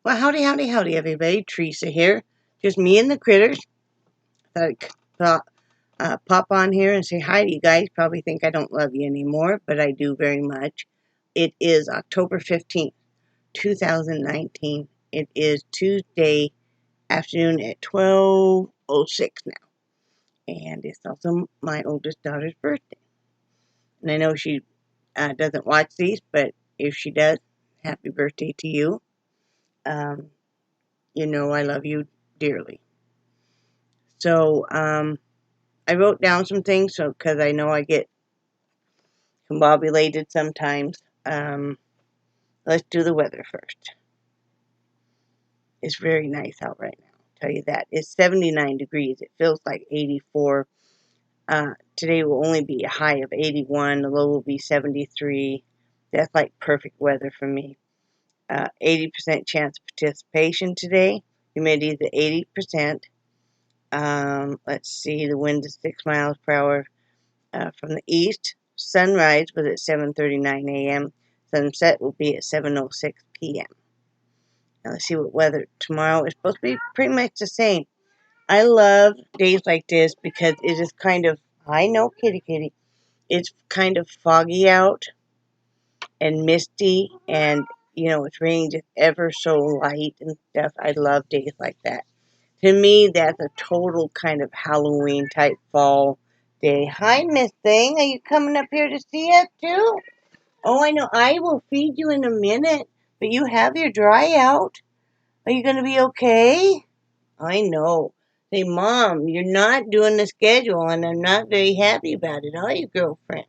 Well, howdy, howdy, howdy, everybody. Theresa here. Just me and the critters. Thought pop on here and say hi to you guys. Probably think I don't love you anymore, but I do very much. It is October 15th, 2019. It is Tuesday afternoon at 12:06 now. And it's also my oldest daughter's birthday. And I know she doesn't watch these, but if she does, happy birthday to you. You know I love you dearly. So, I wrote down some things because I know I get combobulated sometimes. Let's do the weather first. It's very nice out right now, I'll tell you that. It's 79 degrees. It feels like 84. Today will only be a high of 81. The low will be 73. That's like perfect weather for me. 80% chance of participation today. Humidity is at 80%. Let's see, the wind is 6 miles per hour from the east. Sunrise was at 7:39 a.m. Sunset will be at 7:06 p.m. Now let's see what weather tomorrow is supposed to be. Pretty much the same. I love days like this because it is kind of, I know, kitty, it's kind of foggy out and misty, and it's raining just ever so light and stuff. I love days like that. To me, that's a total kind of Halloween type fall day. Hi, Miss Thing. Are you coming up here to see us too? Oh, I know. I will feed you in a minute, but you have your dry out. Are you going to be okay? I know. Say, Mom, you're not doing the schedule, and I'm not very happy about it, are you, girlfriend?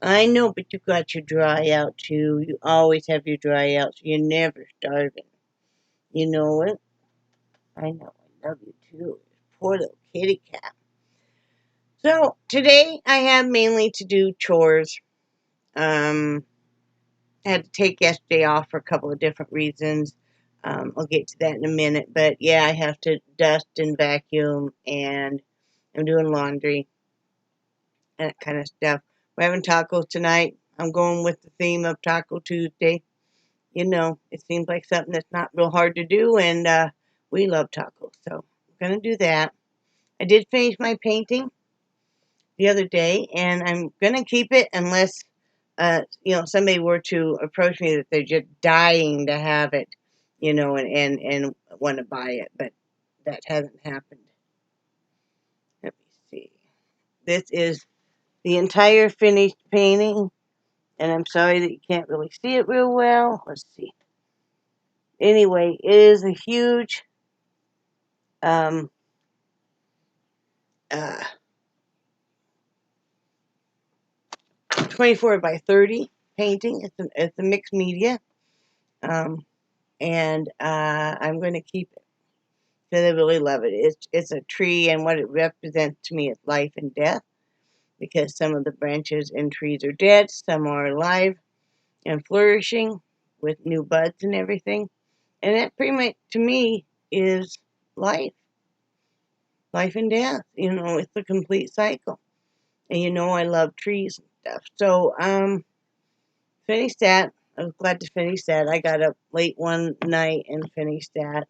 I know, but you got your dry out too. You always have your dry out, so you're never starving. You know it? I know. I love you too. Poor little kitty cat. So, today I have mainly to do chores. I had to take yesterday off for a couple of different reasons. I'll get to that in a minute. But yeah, I have to dust and vacuum, and I'm doing laundry and that kind of stuff. We're having tacos tonight. I'm going with the theme of Taco Tuesday. It seems like something that's not real hard to do, and we love tacos. So I'm going to do that. I did finish my painting the other day, and I'm going to keep it unless, somebody were to approach me that they're just dying to have it, and want to buy it, but that hasn't happened. Let me see. This is the entire finished painting, and I'm sorry that you can't really see it real well. Let's see. Anyway, it is a huge, um, uh, 24 by 30 painting. It's a mixed media, and I'm going to keep it because I really love it. It's a tree, and what it represents to me is life and death, because some of the branches and trees are dead, some are alive and flourishing with new buds and everything, and that pretty much to me is life and death. It's a complete cycle, and I love trees and stuff. So finished that. I was glad to finish that. I got up late one night and finished that.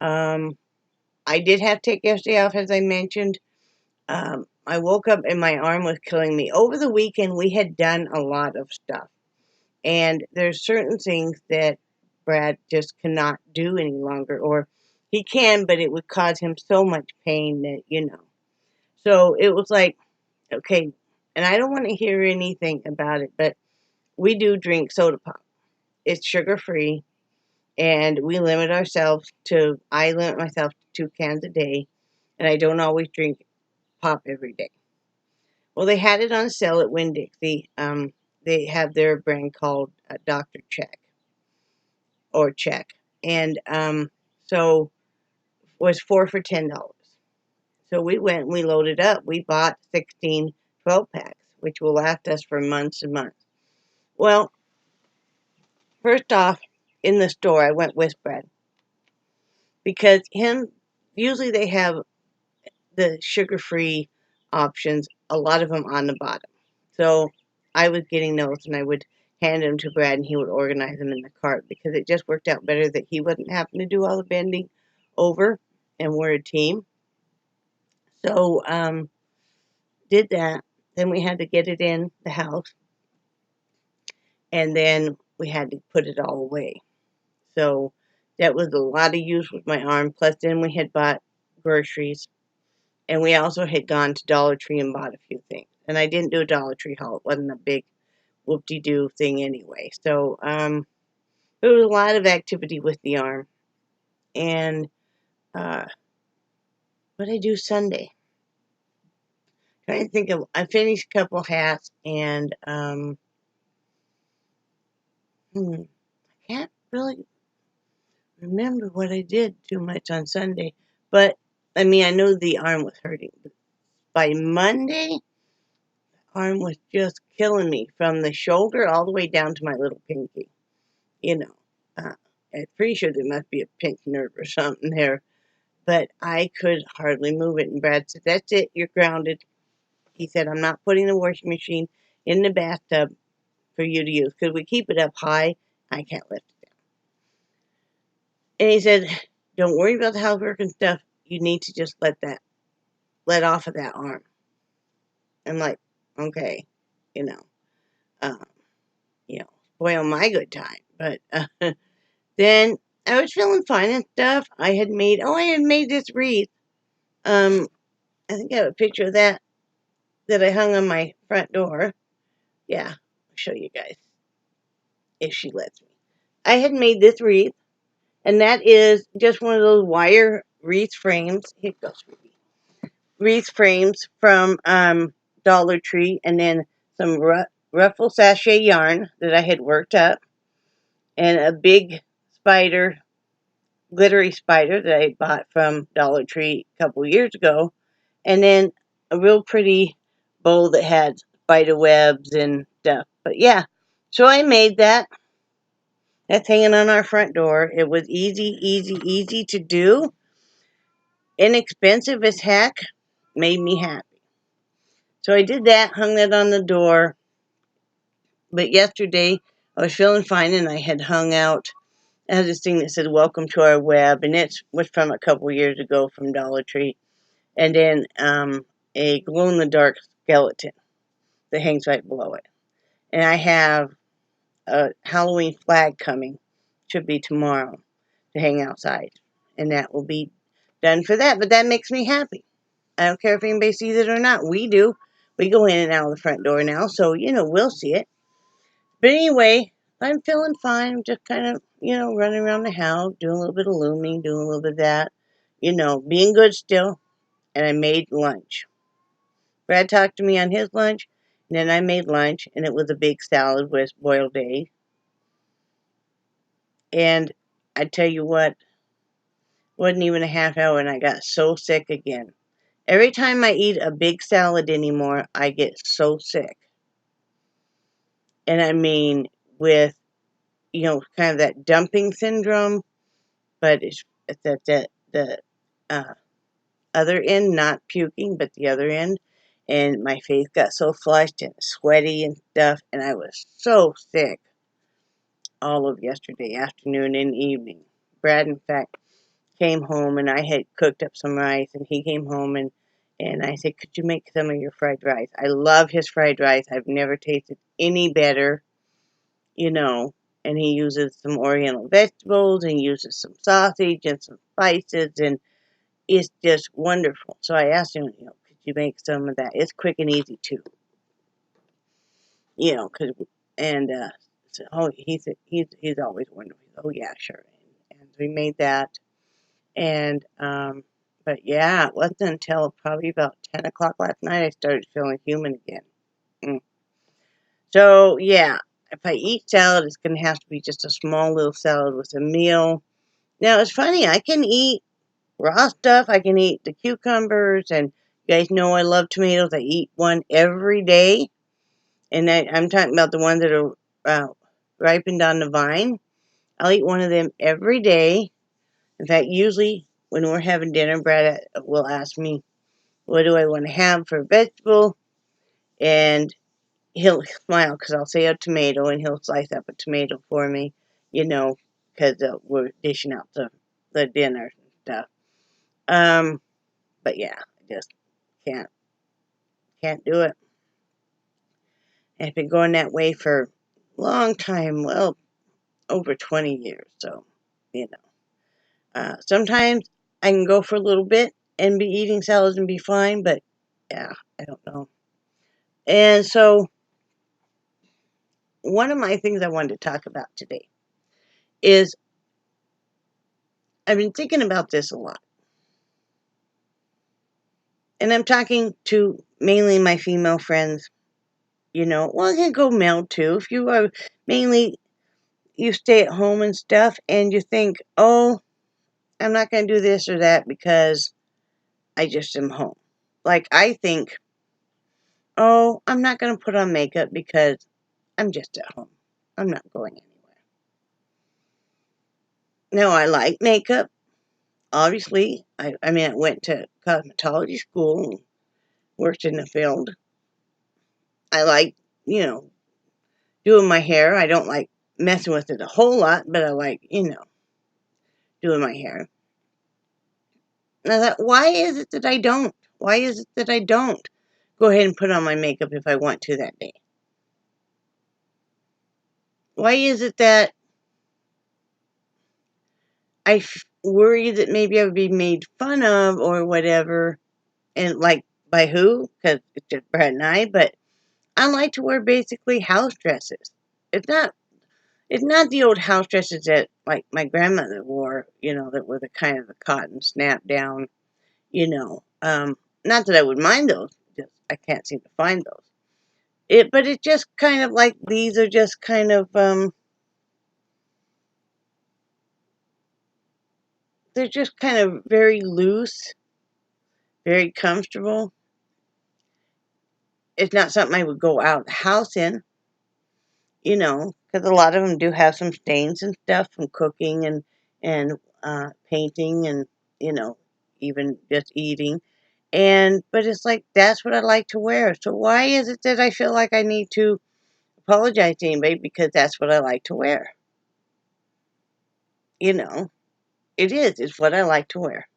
I did have to take yesterday off, as I mentioned. I woke up and my arm was killing me. Over the weekend, we had done a lot of stuff. And there's certain things that Brad just cannot do any longer. Or he can, but it would cause him so much pain that. So it was like, okay, and I don't want to hear anything about it, but we do drink soda pop. It's sugar-free, and we limit ourselves to, I limit myself to 2 cans a day, and I don't always drink pop every day. Well, they had it on sale at Winn-Dixie. They have their brand called Dr. Check, or Check, and so it was 4 for $10. So we went and we loaded up. We bought 16 12-packs, which will last us for months and months. Well, first off, in the store, I went with Brad, because usually they have the sugar-free options, a lot of them on the bottom. So I was getting those, and I would hand them to Brad and he would organize them in the cart because it just worked out better that he wasn't having to do all the bending over and we're a team. So, did that. Then we had to get it in the house and then we had to put it all away. So that was a lot of use with my arm. Plus, then we had bought groceries, and we also had gone to Dollar Tree and bought a few things. And I didn't do a Dollar Tree haul; it wasn't a big whoop-de-doo thing anyway. So there was a lot of activity with the arm. And what did I do Sunday? Trying to think of. I finished a couple hats, and I can't really remember what I did too much on Sunday. But I mean, I know the arm was hurting. By Monday, the arm was just killing me from the shoulder all the way down to my little pinky. You know, I'm pretty sure there must be a pinched nerve or something there. But I could hardly move it. And Brad said, "That's it, you're grounded." He said, "I'm not putting the washing machine in the bathtub for you to use because we keep it up high. I can't lift it down." And he said, "Don't worry about the housework and stuff. You need to just let off of that arm." I'm like, okay, you know, um, spoil my good time. But then I was feeling fine and stuff. I had made this wreath. I think I have a picture of that I hung on my front door. Yeah, I'll show you guys if she lets me. I had made this wreath, and that is just one of those wire wreath frames. Here goes wreath frames from Dollar Tree, and then some ruffle sachet yarn that I had worked up, and a big glittery spider that I bought from Dollar Tree a couple years ago, and then a real pretty bowl that had spider webs and stuff. But yeah, so I made that. That's hanging on our front door. It was easy to do. Inexpensive as heck. Made me happy. So I did that, hung that on the door. But yesterday, I was feeling fine, and I had hung out. I had this thing that said, "Welcome to our web," and it was from a couple years ago from Dollar Tree. And then a glow-in-the-dark skeleton that hangs right below it. And I have a Halloween flag coming. Should be tomorrow to hang outside. And that will be done for that. But that makes me happy. I don't care if anybody sees it or not. We do. We go in and out of the front door now, so, we'll see it. But anyway, I'm feeling fine. I'm just kind of, running around the house, doing a little bit of looming, doing a little bit of that, being good still. And I made lunch. Brad talked to me on his lunch, and then I made lunch, and it was a big salad with boiled eggs. And I tell you what, wasn't even a half hour, and I got so sick again. Every time I eat a big salad anymore, I get so sick. And I mean, with, kind of that dumping syndrome, but it's at the other end, not puking, but the other end. And my face got so flushed and sweaty and stuff, and I was so sick all of yesterday afternoon and evening. Brad, in fact, came home, and I had cooked up some rice, and he came home, and I said, "Could you make some of your fried rice?" I love his fried rice. I've never tasted any better, and he uses some oriental vegetables, and uses some sausage and some spices, and it's just wonderful. So I asked him, could you make some of that? It's quick and easy too, cause, and so, he said he's always wonderful. Oh yeah, sure. And we made that, and but yeah, it wasn't until probably about 10 o'clock last night I started feeling human again. So yeah, if I eat salad, it's gonna have to be just a small little salad with a meal. Now it's funny, I can eat raw stuff. I can eat the cucumbers, and you guys know I love tomatoes. I eat one every day, and I'm talking about the ones that are ripened on the vine. I'll eat one of them every day. In fact, usually when we're having dinner, Brad will ask me, what do I want to have for a vegetable? And he'll smile because I'll say a tomato and he'll slice up a tomato for me, you know, because we're dishing out the dinner and stuff. But yeah, I just can't do it. I've been going that way for a long time, well, over 20 years, so, you know. Sometimes I can go for a little bit and be eating salads and be fine, but yeah, I don't know. And so, one of my things I wanted to talk about today is I've been thinking about this a lot. And I'm talking to mainly my female friends, you know. Well, I can go male too. If you are mainly, you stay at home and stuff, and you think, oh, I'm not going to do this or that because I just am home. Like, I think, oh, I'm not going to put on makeup because I'm just at home. I'm not going anywhere. Now, I like makeup. Obviously, I went to cosmetology school and worked in the field. I like, you know, doing my hair. I don't like messing with it a whole lot, but I like, you know, doing my hair. And I thought, why is it that I don't? Why is it that I don't go ahead and put on my makeup if I want to that day? Why is it that I worry that maybe I would be made fun of or whatever? And like, by who? Because it's just Brad and I, but I like to wear basically house dresses. It's not the old house dresses that like my grandmother wore, you know, that were the kind of the cotton snap down, you know. Not that I would mind those, just I can't seem to find those. But it's just kind of like these are just kind of they're just kind of very loose, very comfortable. It's not something I would go out the house in, you know, because a lot of them do have some stains and stuff from cooking and painting and, you know, even just eating. But it's like that's what I like to wear. So why is it that I feel like I need to apologize to anybody because that's what I like to wear? You know, it is. It's what I like to wear,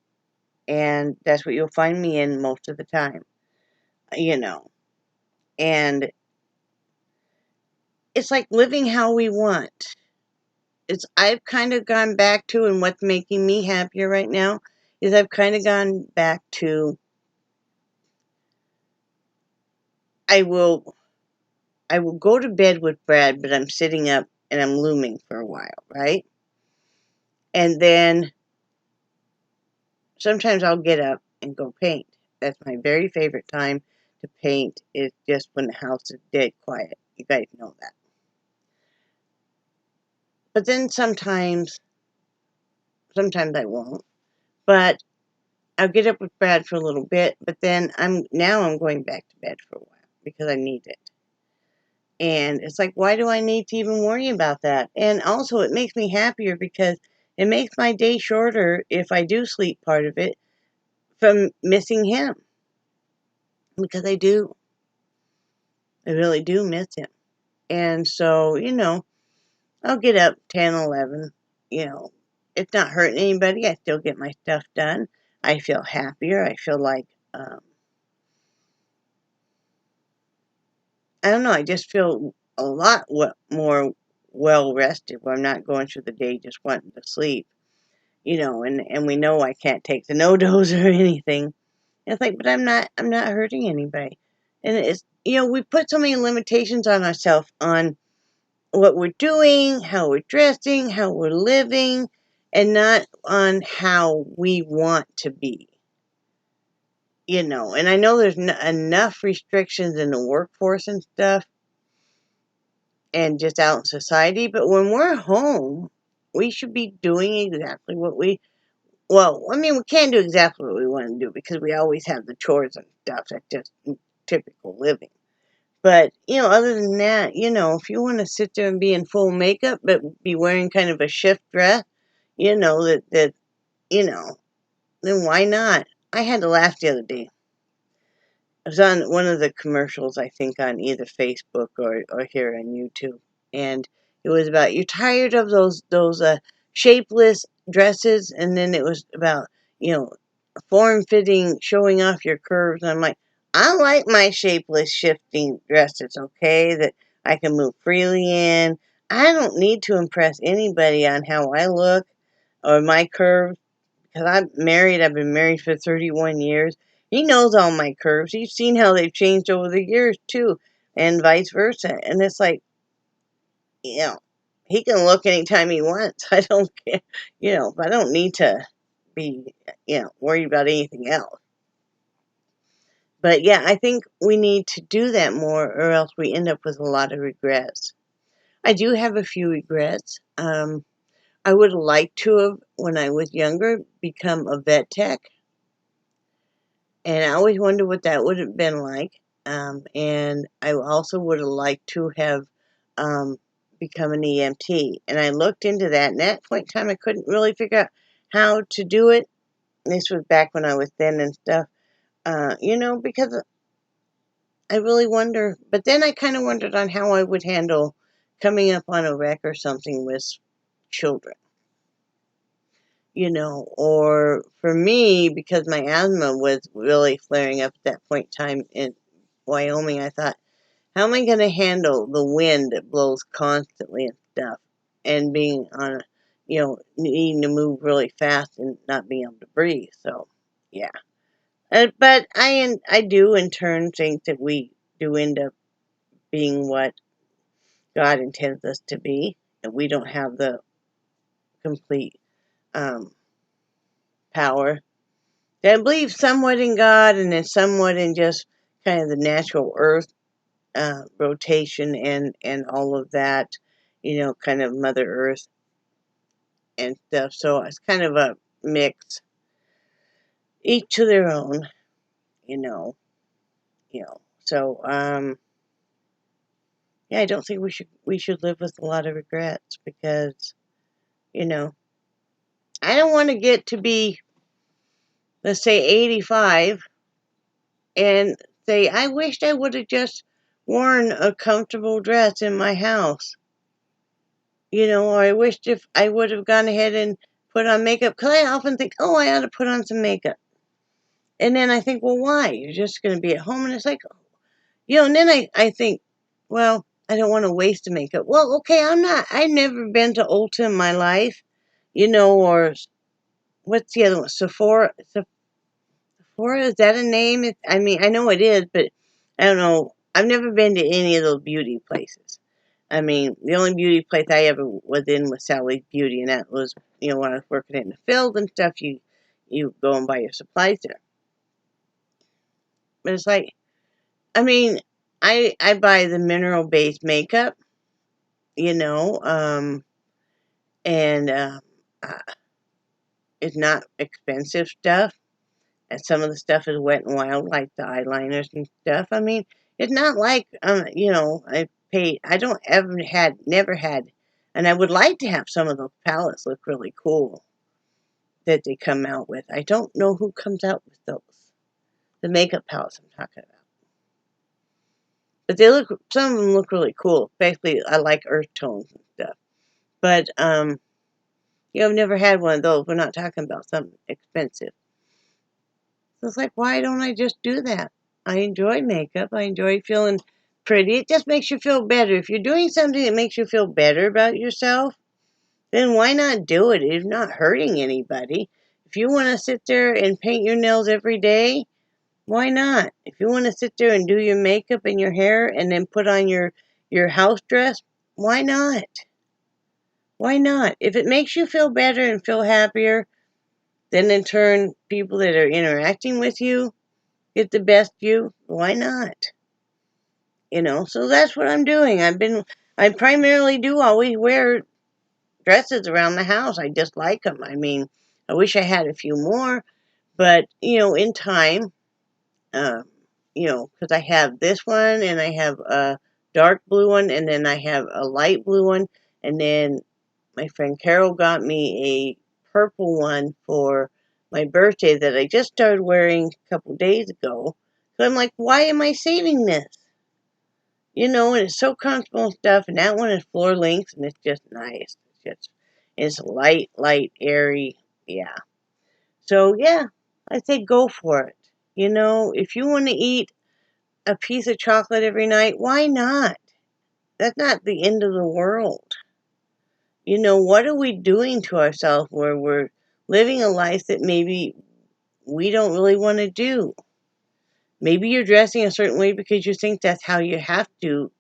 and that's what you'll find me in most of the time. You know, and it's like living how we want. I've kind of gone back to, and what's making me happier right now is I've kind of gone back to I will go to bed with Brad, but I'm sitting up and I'm looming for a while, right? And then sometimes I'll get up and go paint. That's my very favorite time to paint is just when the house is dead quiet. You guys know that. But then sometimes I won't. But I'll get up with Brad for a little bit, but then I'm going back to bed for a while because I need it. And it's like, why do I need to even worry about that? And also, it makes me happier because it makes my day shorter if I do sleep part of it from missing him. Because I do. I really do miss him. And so, you know, I'll get up 10, 11. You know, it's not hurting anybody. I still get my stuff done. I feel happier. I feel like, I don't know, I just feel a lot more well rested where I'm not going through the day just wanting to sleep. You know, and we know I can't take the no-dose or anything. And it's like, but I'm not hurting anybody. And it's, you know, we put so many limitations on ourselves on what we're doing, how we're dressing, how we're living, and not on how we want to be. You know, and I know there's enough restrictions in the workforce and stuff and just out in society, but when we're home, we should be doing exactly what we we can't do exactly what we want to do because we always have the chores and stuff. That's just typical living. But, you know, other than that, you know, if you want to sit there and be in full makeup but be wearing kind of a shift dress, you know, you know, then why not? I had to laugh the other day. It was on one of the commercials, I think, on either Facebook or here on YouTube. And it was about, you're tired of those shapeless dresses, and then it was about, form-fitting, showing off your curves. And I'm like, I like my shapeless, shifting dresses, okay, that I can move freely in. I don't need to impress anybody on how I look or my curves, because I'm married. I've been married for 31 years. He knows all my curves. He's seen how they've changed over the years, too, and vice versa. And it's like, he can look anytime he wants. I don't care, I don't need to be, worried about anything else. But yeah, I think we need to do that more, or else we end up with a lot of regrets. I do have a few regrets. I would like to have, when I was younger, become a vet tech. And I always wondered what that would have been like. And I also would have liked to have become an EMT. And I looked into that, and at that point in time, I couldn't really figure out how to do it. This was back when I was thin and stuff, because I really wonder. But then I kind of wondered on how I would handle coming up on a wreck or something with children. Or for me, because my asthma was really flaring up at that point in time in Wyoming, I thought, how am I going to handle the wind that blows constantly and stuff, and being on needing to move really fast and not being able to breathe? So, yeah. But I do in turn think that we do end up being what God intends us to be, and we don't have the complete power. I believe somewhat in God, and then somewhat in just kind of the natural earth rotation and all of that, kind of Mother Earth and stuff. So it's kind of a mix, each to their own, you know, So yeah, I don't think we should live with a lot of regrets, because I don't want to get to be, let's say, 85 and say, I wished I would have just worn a comfortable dress in my house. Or I wished if I would have gone ahead and put on makeup, because I often think, oh, I ought to put on some makeup. And then I think, well, why? You're just going to be at home. And it's like, and then I think, well, I don't want to waste the makeup. Well, okay, I've never been to Ulta in my life, or what's the other one? Sephora, is that a name? I mean, I know it is, but I don't know. I've never been to any of those beauty places. I mean, the only beauty place I ever was in was Sally's Beauty, and that was, when I was working in the field and stuff, you go and buy your supplies there. But it's like, I mean, I buy the mineral-based makeup, and it's not expensive stuff. And some of the stuff is Wet and Wild, like the eyeliners and stuff. I mean, it's not like, I don't never had, and I would like to have some of those palettes look really cool that they come out with. I don't know who comes out with those. The makeup palettes I'm talking about. But some of them look really cool. Especially, I like earth tones and stuff. But, I've never had one of those. We're not talking about something expensive. So it's like, why don't I just do that? I enjoy makeup. I enjoy feeling pretty. It just makes you feel better. If you're doing something that makes you feel better about yourself, then why not do it? It's not hurting anybody. If you want to sit there and paint your nails every day, why not? If you want to sit there and do your makeup and your hair and then put on your house dress, why not? Why not? If it makes you feel better and feel happier, then in turn, people that are interacting with you get the best you, why not? So that's what I'm doing. I primarily do always wear dresses around the house. I just like them. I mean, I wish I had a few more, but, in time, because I have this one, and I have a dark blue one, and then I have a light blue one, and then my friend Carol got me a purple one for my birthday that I just started wearing a couple days ago. So I'm like, why am I saving this? You know, and it's so comfortable and stuff. And that one is floor length, and it's just nice. It's light, airy. Yeah. So yeah, I say go for it. You know, if you want to eat a piece of chocolate every night, why not? That's not the end of the world. You know, what are we doing to ourselves where we're living a life that maybe we don't really want to do? Maybe you're dressing a certain way because you think that's how you have to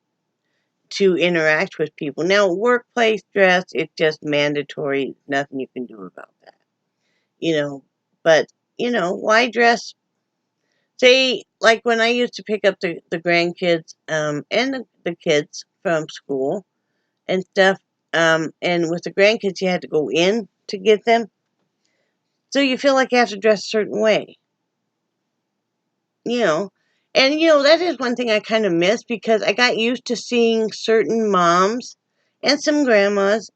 interact with people. Now, workplace dress, it's just mandatory. Nothing you can do about that. You know, but, you know, why dress? Say, like when I used to pick up the grandkids and the kids from school and stuff, and with the grandkids, you had to go in to get them. So you feel like you have to dress a certain way, you know. And, you know, that is one thing I kind of miss because I got used to seeing certain moms and some grandmas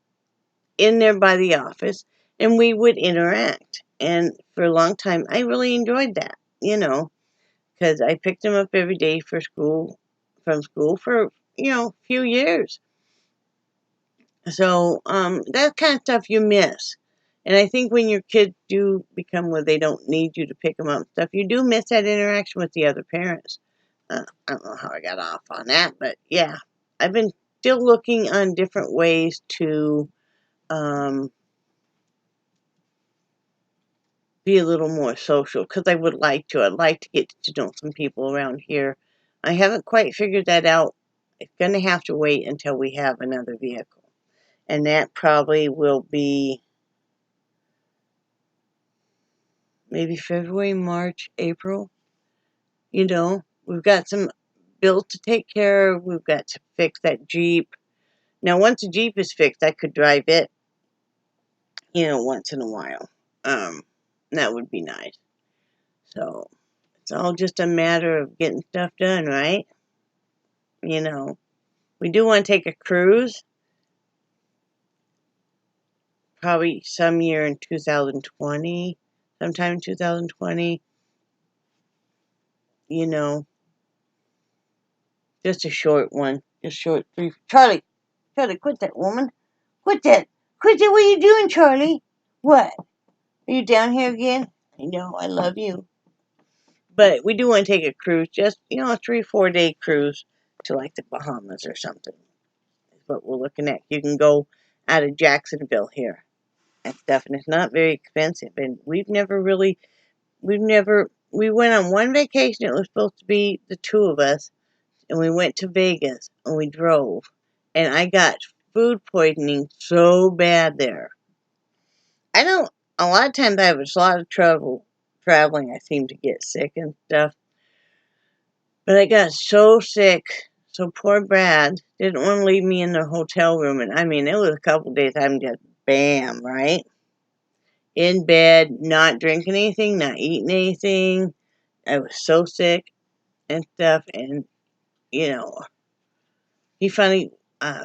in there by the office, and we would interact. And for a long time, I really enjoyed that, you know, because I picked them up every day for school, from school for, you know, a few years. So that kind of stuff you miss. And I think when your kids do become where they don't need you to pick them up and stuff, you do miss that interaction with the other parents. I don't know how I got off on that, but yeah, I've been still looking on different ways to um, be a little more social because I would like to. I'd like to get to know some people around here. I haven't quite figured that out. It's going to have to wait until we have another vehicle. And that probably will be maybe February, March, April. You know, we've got some bills to take care of. We've got to fix that Jeep. Now, once the Jeep is fixed, I could drive it, you know, once in a while. That would be nice. So, it's all just a matter of getting stuff done, right? You know, we do want to take a cruise, probably some year in 2020, sometime in 2020. You know, just a short one, just short three. Charlie, quit that, woman. Quit that. Quit that. What are you doing, Charlie? What? Are you down here again? I know, I love you. But we do want to take a cruise, just, you know, a 3-4 day cruise to like the Bahamas or something. Is what we're looking at. You can go out of Jacksonville here and stuff, and it's not very expensive. And we went on one vacation. It was supposed to be the two of us, and we went to Vegas and we drove, and I got food poisoning so bad there. I don't. A lot of times I have a lot of trouble traveling. I seem to get sick and stuff, but I got so sick. So poor Brad didn't want to leave me in the hotel room, and I mean it was a couple days. I'm just bam, right in bed, not drinking anything, not eating anything. I was so sick and stuff, and you know, he finally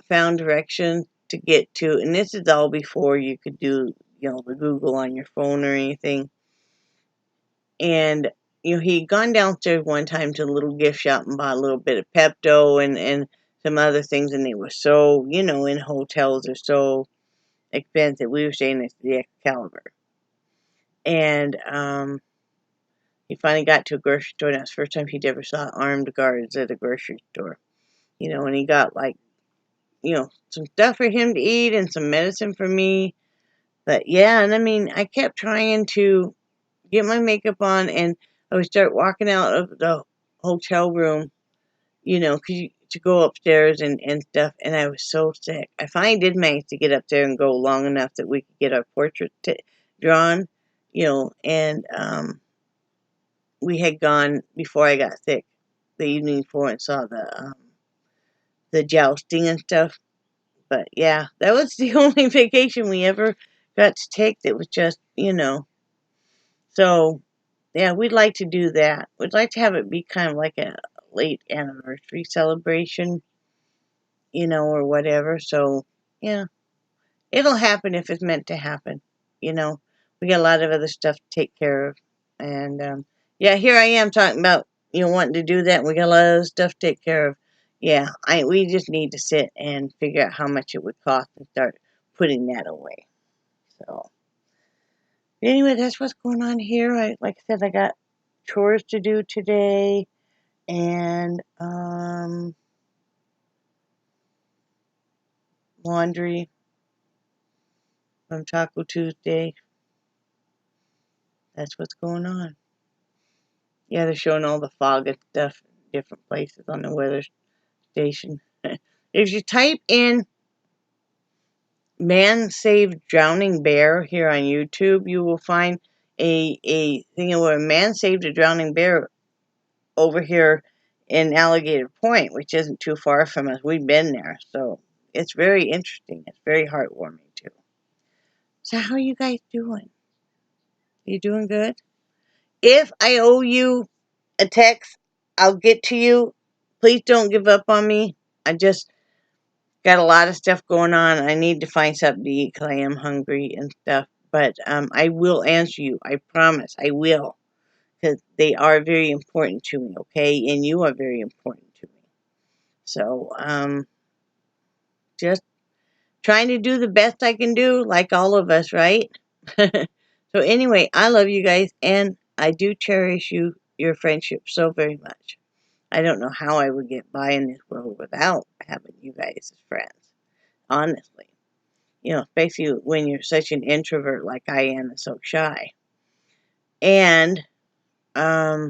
found directions to get to, and this is all before you could do, you know, the Google on your phone or anything. And you know, he'd gone downstairs one time to the little gift shop and bought a little bit of Pepto and some other things, and they were so, you know, in hotels are so expensive. We were staying at the Excalibur, and he finally got to a grocery store, and that was the first time he'd ever saw armed guards at a grocery store. You know, and he got like, you know, some stuff for him to eat and some medicine for me. But yeah, and I mean, I kept trying to get my makeup on, and I would start walking out of the hotel room, you know, to go upstairs and stuff, and I was so sick. I finally did manage to get up there and go long enough that we could get our portrait drawn, you know, and we had gone before I got sick the evening before and saw the jousting and stuff. But yeah, that was the only vacation we ever got to take that was just, you know. So yeah, we'd like to do that. We'd like to have it be kind of like a late anniversary celebration, you know, or whatever. So yeah, it'll happen if it's meant to happen, you know. We got a lot of other stuff to take care of. And yeah, here I am talking about wanting to do that, and we got a lot of other stuff to take care of. Yeah, we just need to sit and figure out how much it would cost and start putting that away. So, anyway, that's what's going on here. Like I said, I got chores to do today, and laundry from Taco Tuesday. That's what's going on. Yeah, they're showing all the fog and stuff in different places on the weather station. If you type in "man saved drowning bear" here on YouTube, you will find a thing where a man saved a drowning bear over here in Alligator Point, which isn't too far from us. We've been there, so it's very interesting. It's very heartwarming too. So how are you guys doing? You doing good? If I owe you a text, I'll get to you. Please don't give up on me. I just got a lot of stuff going on. I need to find something to eat because I am hungry and stuff. But I will answer you. I promise. I will. Because they are very important to me, okay? And you are very important to me. So, just trying to do the best I can do, like all of us, right? So anyway, I love you guys, and I do cherish your friendship so very much. I don't know how I would get by in this world without having you guys as friends, honestly. Especially when you're such an introvert like I am and so shy. And I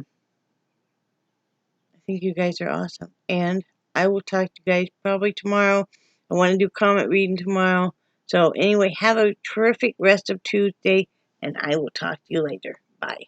think you guys are awesome. And I will talk to you guys probably tomorrow. I want to do comment reading tomorrow. So anyway, have a terrific rest of Tuesday, and I will talk to you later. Bye.